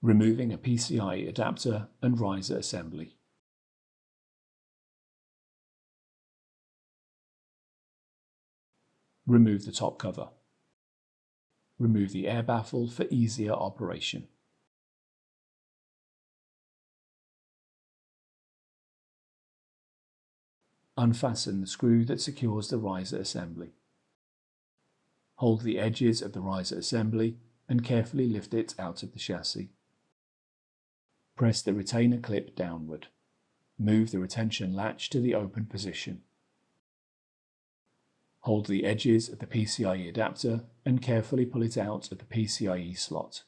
Removing a PCIe adapter and riser assembly. Remove the top cover. Remove the air baffle for easier operation. Unfasten the screw that secures the riser assembly. Hold the edges of the riser assembly and carefully lift it out of the chassis. Press the retainer clip downward. Move the retention latch to the open position. Hold the edges of the PCIe adapter and carefully pull it out of the PCIe slot.